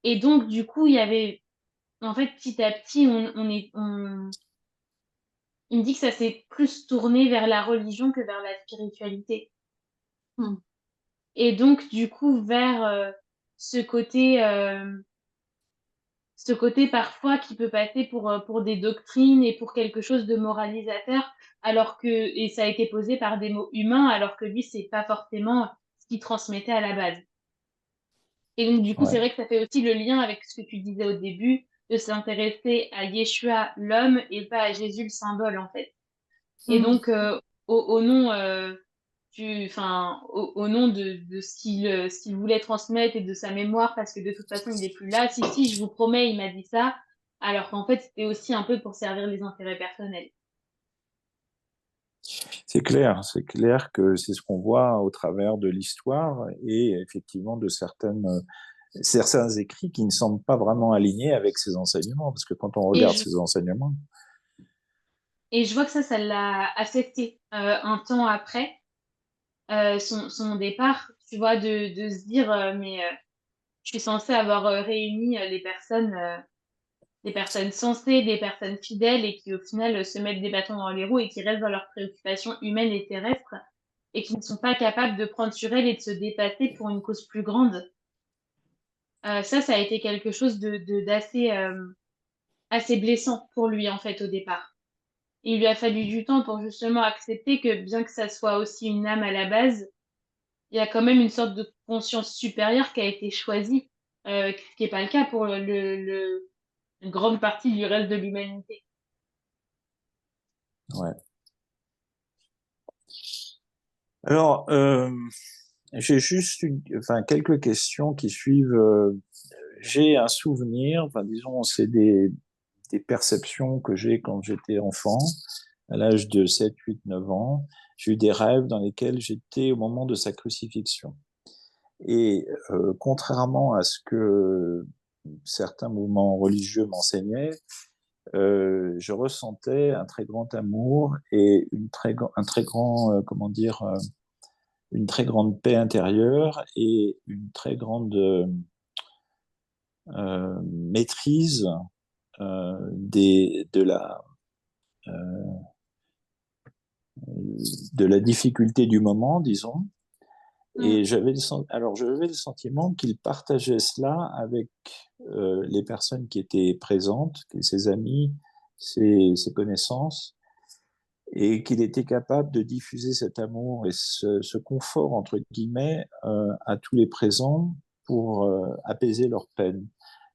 Et donc, du coup, il y avait, en fait, petit à petit, il me dit que ça s'est plus tourné vers la religion que vers la spiritualité. Mm. Et donc, du coup, vers ce côté, ce côté parfois qui peut passer pour des doctrines et pour quelque chose de moralisateur, alors que, et ça a été posé par des mots humains, alors que lui, c'est pas forcément ce qu'il transmettait à la base. Et donc, du coup, c'est Ouais, vrai que ça fait aussi le lien avec ce que tu disais au début, de s'intéresser à Yeshua, l'homme, et pas à Jésus, le symbole, en fait. Et Mm. donc, au nom, au nom de ce qu'il voulait transmettre et de sa mémoire, parce que de toute façon, il n'est plus là. Si, si, je vous promets, il m'a dit ça. Alors qu'en fait, c'était aussi un peu pour servir les intérêts personnels. c'est clair que c'est ce qu'on voit au travers de l'histoire et effectivement de certains écrits qui ne semblent pas vraiment alignés avec ces enseignements, parce que quand on Et regarde je, ces enseignements, et je vois que ça l'a affecté un temps après son départ, tu vois, de se dire, je suis censée avoir réuni des personnes sensées, des personnes fidèles et qui au final se mettent des bâtons dans les roues et qui restent dans leurs préoccupations humaines et terrestres et qui ne sont pas capables de prendre sur elles et de se dépasser pour une cause plus grande. Ça a été quelque chose d'assez assez blessant pour lui en fait au départ. Et il lui a fallu du temps pour justement accepter que bien que ça soit aussi une âme à la base, il y a quand même une sorte de conscience supérieure qui a été choisie, ce qui n'est pas le cas pour une grande partie du reste de l'humanité. ouais. Alors, j'ai juste enfin, quelques questions qui suivent. J'ai un souvenir, enfin, disons, c'est des perceptions que j'ai quand j'étais enfant, à l'âge de 7, 8, 9 ans. J'ai eu des rêves dans lesquels j'étais au moment de sa crucifixion. Et contrairement à ce que certains mouvements religieux m'enseignaient, je ressentais un très grand amour et un très grand, comment dire, une très grande paix intérieure et une très grande maîtrise de de la difficulté du moment, disons. Mm. Et j'avais le sentiment qu'il partageait cela avec les personnes qui étaient présentes, ses amis, ses connaissances, et qu'il était capable de diffuser cet amour et ce confort, entre guillemets, à tous les présents pour apaiser leur peine.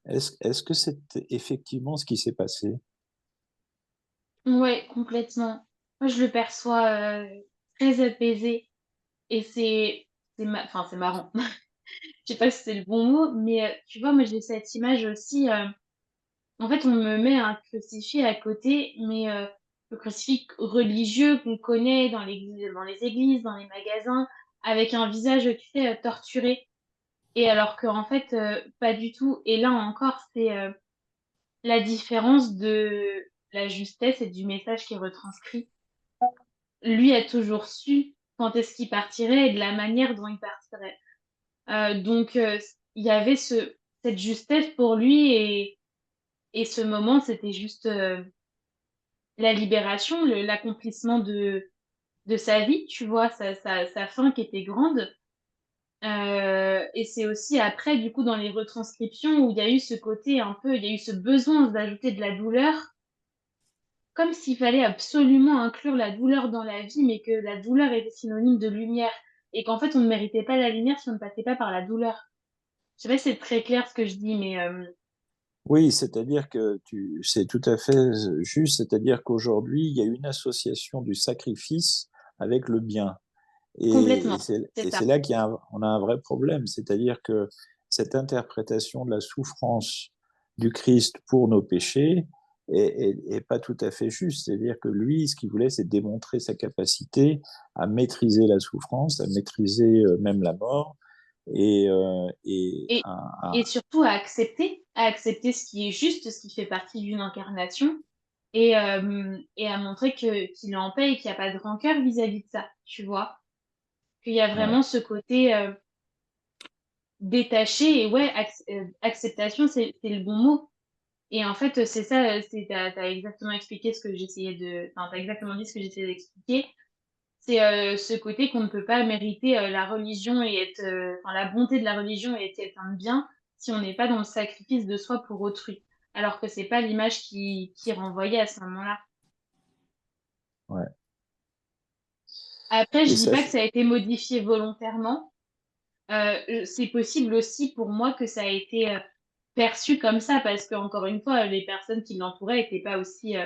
Est-ce que c'est effectivement ce qui s'est passé? Ouais, complètement. Moi, je le perçois très apaisé et enfin, c'est marrant. Je sais pas si c'est le bon mot, mais tu vois, moi, j'ai cette image aussi. En fait, on me met un crucifix à côté, mais le crucifix religieux qu'on connaît dans les églises, dans les magasins, avec un visage, tu sais, torturé. Et alors qu'en fait, pas du tout. Et là encore, c'est la différence de la justesse et du message qui est retranscrit. Lui a toujours su quand est-ce qu'il partirait et de la manière dont il partirait. Donc, il y avait cette justesse pour lui et ce moment, c'était juste la libération, l'accomplissement de sa vie, tu vois, sa fin qui était grande. Et c'est aussi après, du coup, dans les retranscriptions où il y a eu ce côté un peu, il y a eu ce besoin d'ajouter de la douleur, comme s'il fallait absolument inclure la douleur dans la vie, mais que la douleur était synonyme de lumière, et qu'en fait, on ne méritait pas la lumière si on ne passait pas par la douleur. Je sais pas si c'est très clair ce que je dis, mais Oui, c'est-à-dire que c'est tout à fait juste, c'est-à-dire qu'aujourd'hui, il y a une association du sacrifice avec le bien. Et, complètement, et c'est c'est et ça. c'est là on a un vrai problème, c'est-à-dire que cette interprétation de la souffrance du Christ pour nos péchés est pas tout à fait juste. C'est-à-dire que lui, ce qu'il voulait, c'est démontrer sa capacité à maîtriser la souffrance, à maîtriser même la mort, et Et, et surtout à accepter ce qui est juste, ce qui fait partie d'une incarnation, et à montrer qu'il est en paix et qu'il n'y a pas de rancœur vis-à-vis de ça, tu vois. Qu'il y a ouais, vraiment ce côté détaché et ouais, acceptation, c'est le bon mot. Et en fait, c'est ça, t'as exactement expliqué ce que j'essayais enfin, t'as exactement dit ce que j'essayais d'expliquer. C'est ce côté qu'on ne peut pas mériter la religion et enfin, la bonté de la religion et être quelqu'un de bien si on n'est pas dans le sacrifice de soi pour autrui. Alors que c'est pas l'image qui est renvoyée à ce moment-là. ouais. Après, je Et dis ça, pas que ça a été modifié volontairement. C'est possible aussi pour moi que ça a été perçu comme ça parce que encore une fois, les personnes qui l'entouraient n'étaient pas aussi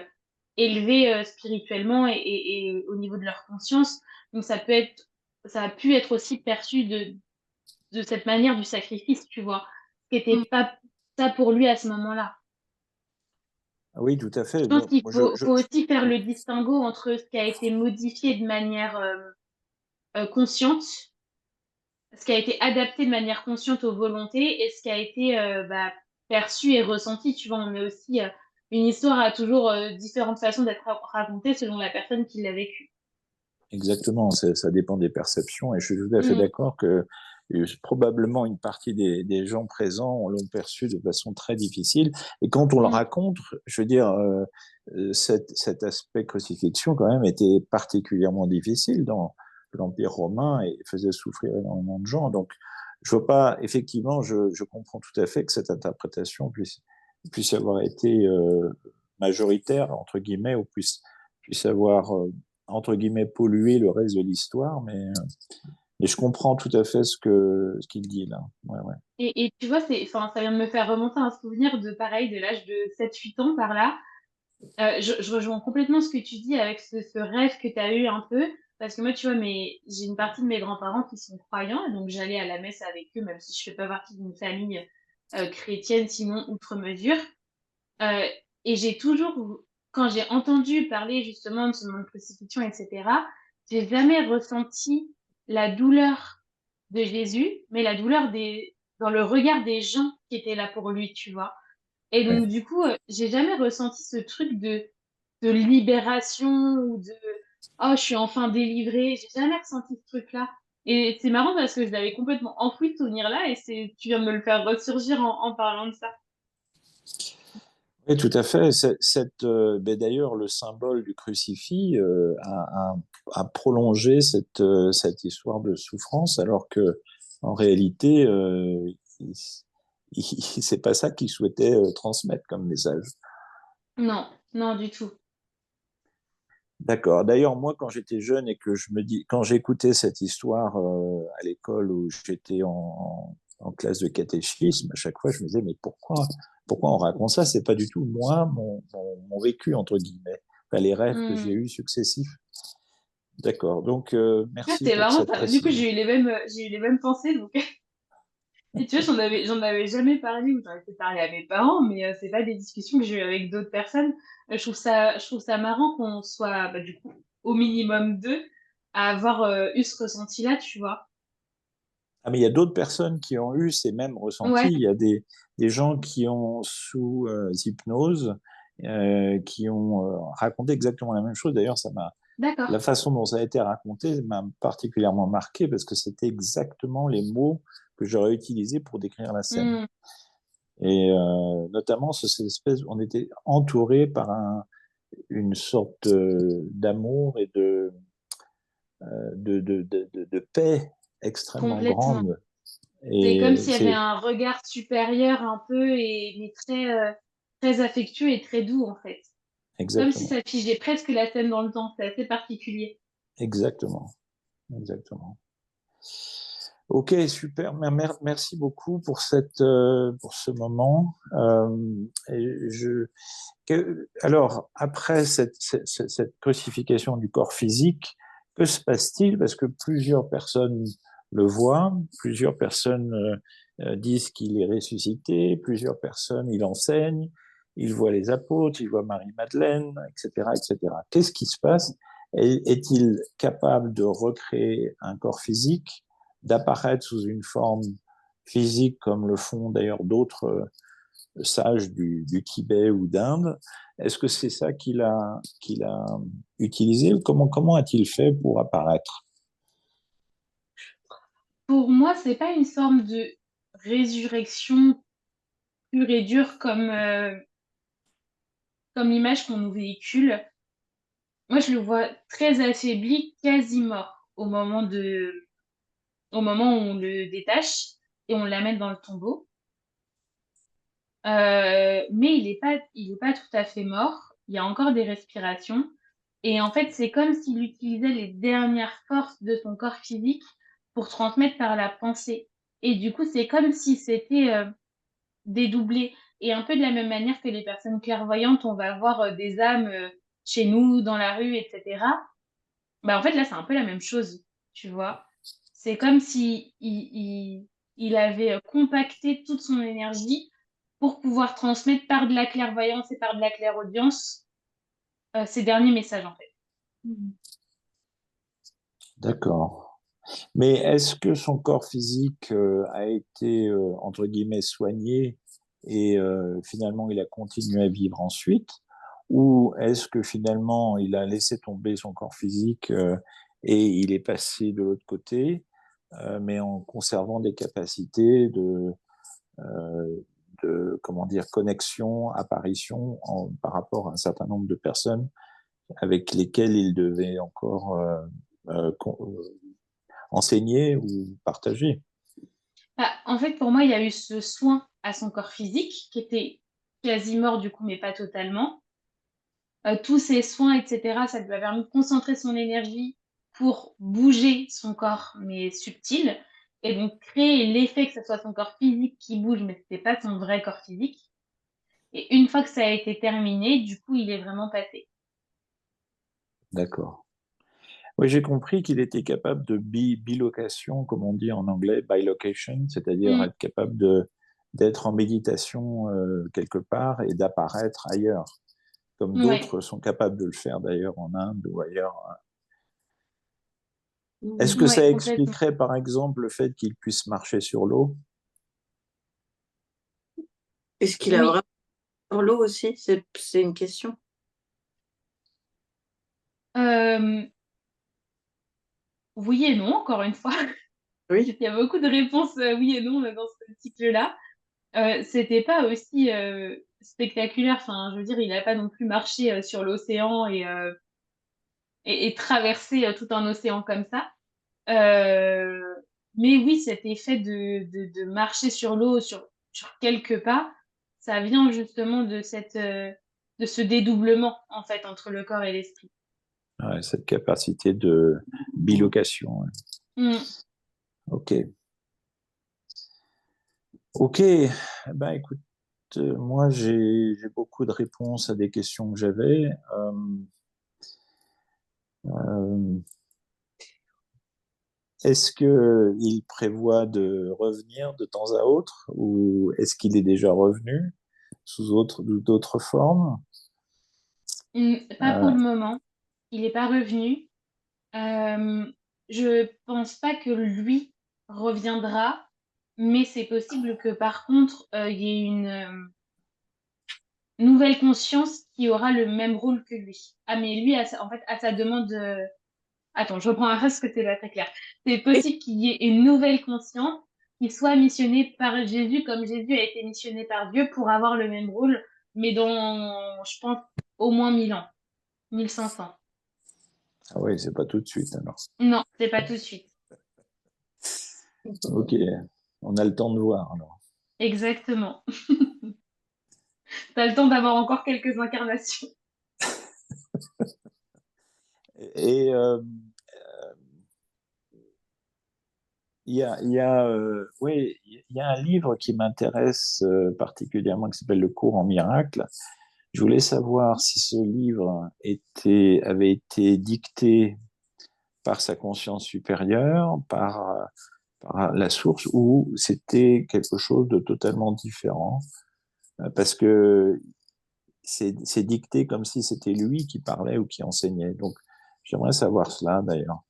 élevées spirituellement et au niveau de leur conscience. Donc ça a pu être aussi perçu de cette manière du sacrifice, tu vois, ce qui n'était pas ça pour lui à ce moment-là. oui, tout à Je fait. pense Bon, qu'il moi, faut aussi faire le distinguo entre ce qui a été modifié de manière consciente, ce qui a été adapté de manière consciente aux volontés et ce qui a été perçu et ressenti. Tu vois, on met aussi une histoire a toujours différentes façons d'être racontée selon la personne qui l'a vécue. exactement, ça dépend des perceptions et je suis tout à fait Mm, d'accord que probablement une partie des gens présents l'ont perçu de façon très difficile. Et quand on le mm, raconte, je veux dire, cet aspect crucifixion quand même était particulièrement difficile dans l'Empire romain et faisait souffrir énormément de gens. Donc, je vois pas, effectivement, je comprends tout à fait que cette interprétation puisse avoir été majoritaire, entre guillemets, ou puisse avoir entre guillemets, polluer le reste de l'histoire, mais je comprends tout à fait ce qu'il dit là. Ouais, ouais. et tu vois, enfin, ça vient de me faire remonter un souvenir de pareil, de l'âge de 7 8 ans par là. Je rejoins complètement ce que tu dis avec ce rêve que tu as eu un peu. Parce que moi, tu vois, j'ai une partie de mes grands-parents qui sont croyants, et donc j'allais à la messe avec eux, même si je fais pas partie d'une famille chrétienne, sinon outre mesure. Euh, Et j'ai toujours, quand j'ai entendu parler justement de ce moment de crucifixion, etc., j'ai jamais ressenti la douleur de Jésus, mais la douleur dans le regard des gens qui étaient là pour lui, tu vois. Et Ouais. donc, du coup, j'ai jamais ressenti ce truc de libération ou de oh, je suis enfin délivrée. J'ai jamais ressenti ce truc-là. Et c'est marrant parce que je l'avais complètement enfoui, ce souvenir-là, et tu viens de me le faire ressurgir en parlant de ça. Oui, tout à fait. Ben d'ailleurs, le symbole du crucifix a prolongé cette histoire de souffrance, alors que en réalité, c'est pas ça qu'il souhaitait transmettre comme message. Non, non, du tout. D'accord. D'ailleurs, moi, quand j'étais jeune et que quand j'écoutais cette histoire à l'école où j'étais en classe de catéchisme, à chaque fois, je me disais, mais pourquoi on raconte ça? C'est pas du tout moi, mon vécu, entre guillemets. Enfin, les rêves que j'ai Hmm. eus successifs. D'accord. Donc, Ah, merci c'est pour marrant. cette Du coup, précision. j'ai eu les mêmes pensées. Donc, et tu vois, j'en avais jamais parlé ou j'en ai peut-être parlé à mes parents, mais c'est pas des discussions que j'ai eues avec d'autres personnes. Je trouve ça marrant qu'on soit, bah, du coup, au minimum deux à avoir eu ce ressenti-là, tu vois. Ah, mais il y a d'autres personnes qui ont eu ces mêmes ressentis. Ouais, Il y a des gens qui ont, sous hypnose, qui ont raconté exactement la même chose. D'ailleurs, la d'accord. façon dont ça a été raconté m'a particulièrement marqué parce que c'était exactement les mots que j'aurais utilisés pour décrire la scène. Hmm. Et notamment, cette espèce, on était entouré par une sorte d'amour et de paix extrêmement Complètement. grande. C'est comme Et s'il y avait c'est un regard supérieur un peu, mais très, très affectueux et très doux, en fait. Comme si exactement, ça figeait presque la scène dans le temps. C'est assez particulier. exactement, exactement. Ok, super. Merci beaucoup pour pour ce moment. Et alors, après cette crucifixion du corps physique, que se passe-t-il? Parce que plusieurs personnes le voient, plusieurs personnes disent qu'il est ressuscité, plusieurs personnes il enseigne, il voit les apôtres, il voit Marie-Madeleine, etc., etc. Qu'est-ce qui se passe? Est-il capable de recréer un corps physique, d'apparaître sous une forme physique comme le font d'ailleurs d'autres sages du Tibet ou d'Inde? Est-ce que c'est ça qu'il a utilisé ou comment a-t-il fait pour apparaître? Pour moi, c'est pas une forme de résurrection pure et dure comme l'image qu'on nous véhicule. Moi, je le vois très affaibli, quasi mort au moment où on le détache et on l'amène dans le tombeau. Mais il est pas tout à fait mort. Il y a encore des respirations. Et en fait, c'est comme s'il utilisait les dernières forces de son corps physique pour transmettre par la pensée. Et du coup, c'est comme si c'était dédoublé. Et un peu de la même manière que les personnes clairvoyantes, on va voir des âmes chez nous, dans la rue, etc. Bah, en fait, là, c'est un peu la même chose, tu vois. C'est comme si il avait compacté toute son énergie pour pouvoir transmettre par de la clairvoyance et par de la clairaudience ces derniers messages, en fait. Mhm. D'accord. Mais est-ce que son corps physique a été, entre guillemets, soigné et finalement il a continué à vivre ensuite? Ou est-ce que finalement il a laissé tomber son corps physique et il est passé de l'autre côté, mais en conservant des capacités euh, comment dire, connexion, apparition par rapport à un certain nombre de personnes avec lesquelles il devait encore euh, enseigner ou partager. Bah, en fait, pour moi, il y a eu ce soin à son corps physique qui était quasi mort du coup, mais pas totalement. Tous ces soins, etc., ça lui a permis de concentrer son énergie pour bouger son corps, mais subtil, et donc créer l'effet que ce soit son corps physique qui bouge, mais c'était pas son vrai corps physique. Et une fois que ça a été terminé, du coup, il est vraiment passé. D'accord. Oui, j'ai compris qu'il était capable de bilocation, comme on dit en anglais, bilocation, c'est-à-dire Hmm. être capable d'être en méditation quelque part et d'apparaître ailleurs, comme Ouais, d'autres sont capables de le faire d'ailleurs en Inde ou ailleurs. Est-ce Mhm. que ça ouais, complètement. expliquerait par exemple le fait qu'il puisse marcher sur l'eau? Est-ce qu'il a Oui. vraiment sur l'eau aussi? C'est une question. Euh, oui et non, encore une fois. Il Oui. y a beaucoup de réponses oui et non dans ce cycle-là. C'était pas aussi spectaculaire. Enfin, je veux dire, il n'a pas non plus marché sur l'océan et traversé tout un océan comme ça. Euh, mais oui, cet effet de marcher sur l'eau sur quelques pas, ça vient justement de ce dédoublement en fait entre le corps et l'esprit. Ouais, cette capacité de bilocation. Ouais. Mm. Ok. Ok. Ben, écoute, moi, j'ai beaucoup de réponses à des questions que j'avais. Euh, Est-ce que il prévoit de revenir de temps à autre ou est-ce qu'il est déjà revenu sous d'autres formes? Pas pour Euh, le moment. Il n'est pas revenu. Euh, je pense pas que lui reviendra, mais c'est possible que par contre, il y ait une nouvelle conscience qui aura le même rôle que lui. Ah, mais lui, en fait, à sa demande. Attends, je reprends un reste que c'est pas très clair. C'est Et possible qu'il y ait une nouvelle conscience qui soit missionnée par Jésus, comme Jésus a été missionné par Dieu pour avoir le même rôle, mais dans, je pense, au moins 1000 ans, 1500. ah oui, c'est pas tout de suite alors. Non, c'est pas tout de suite. Ok, on a le temps de voir alors. Exactement. T'as le temps d'avoir encore quelques incarnations. Et oui, il y a un livre qui m'intéresse particulièrement qui s'appelle Le cours en miracle. Je voulais savoir si ce livre avait été dicté par sa conscience supérieure, par la source, ou c'était quelque chose de totalement différent, parce que c'est dicté comme si c'était lui qui parlait ou qui enseignait. Donc, j'aimerais savoir cela d'ailleurs.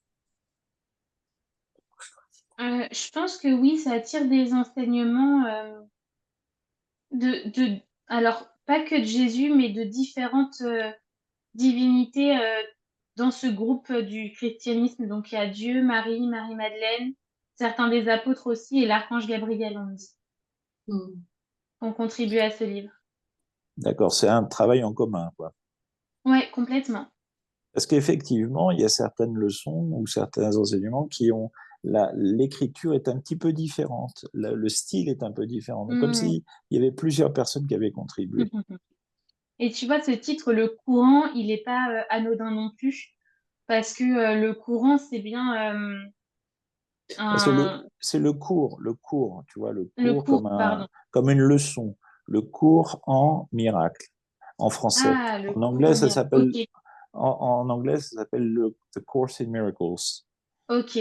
Je pense que oui, ça attire des enseignements alors pas que de Jésus, mais de différentes divinités dans ce groupe du christianisme. Donc il y a Dieu, Marie, Marie-Madeleine, certains des apôtres aussi et l'archange Gabriel, on dit, Mhm. ont contribué à ce livre. D'accord, c'est un travail en commun, quoi. Ouais, complètement. Parce qu'effectivement, il y a certaines leçons ou certains enseignements qui ont l'écriture est un petit peu différente, le style est un peu différent, donc comme Mm. s'il y avait plusieurs personnes qui avaient contribué. Et tu vois, ce titre, le courant, il n'est pas anodin non plus, parce que le courant, c'est bien C'est un... le cours, tu vois, le Le cours cours, pardon. comme une leçon, le cours en miracle, en français. Ah, le En cours anglais, en ça miracle. s'appelle, Ok, en anglais, ça s'appelle The Course in Miracles. ok.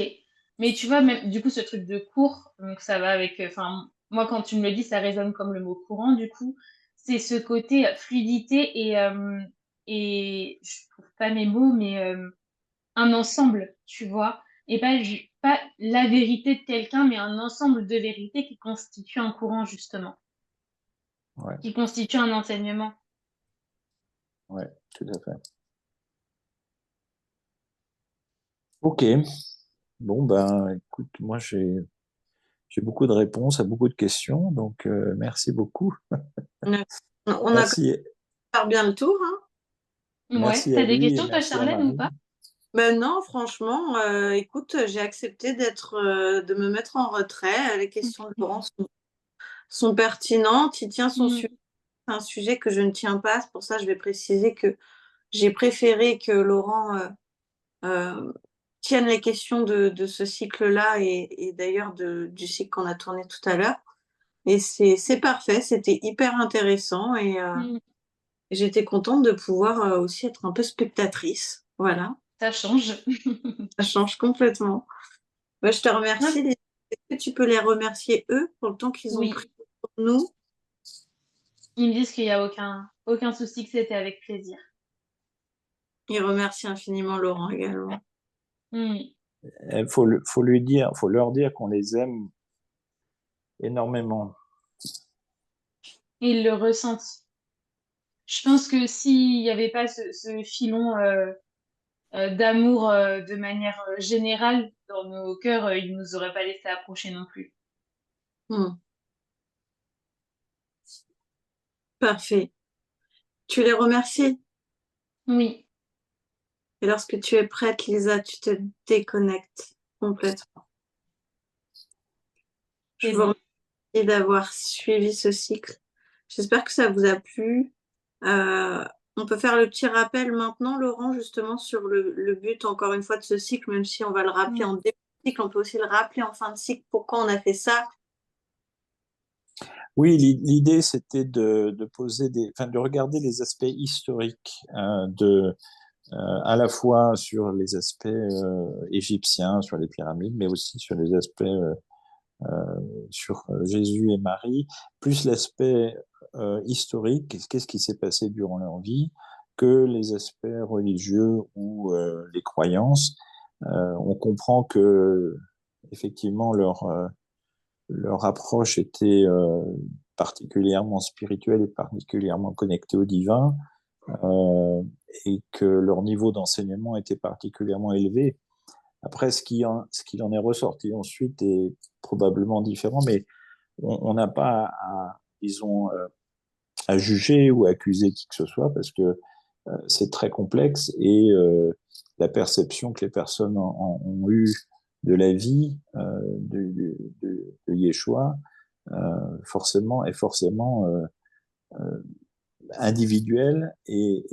Mais tu vois, même du coup, ce truc de cours, donc ça va avec. Enfin, moi, quand tu me le dis, ça résonne comme le mot courant, du coup. C'est ce côté fluidité et je trouve pas mes mots, mais un ensemble, tu vois. Et pas la vérité de quelqu'un, mais un ensemble de vérités qui constitue un courant, justement, Ouais, qui constitue un enseignement. ouais, tout à fait. Ok, bon ben, écoute, moi j'ai beaucoup de réponses à beaucoup de questions, donc merci beaucoup. On a Merci, fait bien le tour, hein. Ouais, merci à t'as des lui et questions, toi, merci à Charlène, ou Marie. pas? Ben non, franchement, écoute, j'ai accepté de me mettre en retrait. Les questions de Laurent sont pertinentes. Il tient son sujet. Mm. C'est un sujet que je ne tiens pas. C'est pour ça que je vais préciser que j'ai préféré que Laurent euh, tienne les questions de ce cycle-là et d'ailleurs du cycle qu'on a tourné tout à l'heure. Et c'est parfait. C'était hyper intéressant Mm. et j'étais contente de pouvoir aussi être un peu spectatrice. Voilà, Ça change. ça change complètement. Bah, je te Non, remercie. Est-ce que tu peux les remercier eux pour le temps qu'ils ont oui. pris? pour nous. Ils me disent qu'il n'y a aucun souci, que c'était avec plaisir. Ils remercient infiniment Laurent également. Mm. Il faut lui dire, faut leur dire qu'on les aime énormément. Ils le ressentent. Je pense que s'il n'y avait pas ce filon d'amour de manière générale dans nos cœurs, ils ne nous auraient pas laissé approcher non plus. Hmm. Parfait. Tu les remercies. Oui, Et lorsque tu es prête, Lisa, tu te déconnectes complètement. Je c'est vous bon. remercie d'avoir suivi ce cycle. J'espère que ça vous a plu. Euh, on peut faire le petit rappel maintenant, Laurent, justement, sur le but, encore une fois, de ce cycle, même si on va le rappeler Mm. en début de cycle, on peut aussi le rappeler en fin de cycle, pourquoi on a fait ça. Oui, l'idée c'était de poser enfin, de regarder les aspects historiques à la fois sur les aspects égyptiens, sur les pyramides, mais aussi sur les aspects sur Jésus et Marie, plus l'aspect historique, qu'est-ce qui s'est passé durant leur vie, que les aspects religieux ou les croyances. On comprend que effectivement leur approche était particulièrement spirituelle et particulièrement connectée au divin, euh, et que leur niveau d'enseignement était particulièrement élevé. Après, ce qui en est ressorti ensuite est probablement différent, mais on n'a pas disons, à juger ou à accuser qui que ce soit parce que c'est très complexe et la perception que les personnes ont eue de la vie de Yeshua forcément est forcément individuelle et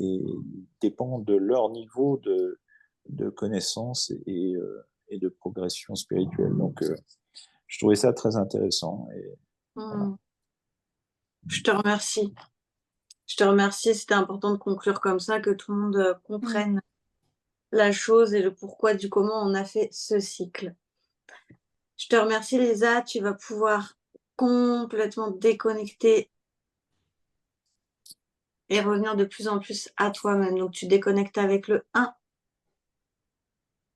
dépend de leur niveau de connaissance et de progression spirituelle. Donc, je trouvais ça très intéressant. Et voilà. Hmm. Je te remercie. Je te remercie. C'était important de conclure comme ça, que tout le monde Mm. comprenne la chose et le pourquoi du comment on a fait ce cycle. Je te remercie, Lisa. Tu vas pouvoir complètement déconnecter et revenir de plus en plus à toi-même. Donc, tu déconnectes avec le 1.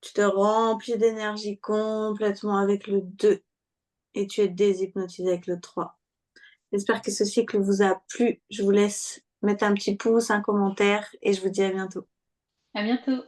Tu te remplis d'énergie complètement avec le 2 et tu es déshypnotisé avec le 3. J'espère que ce cycle vous a plu. Je vous laisse mettre un petit pouce, un commentaire et je vous dis à bientôt. À bientôt.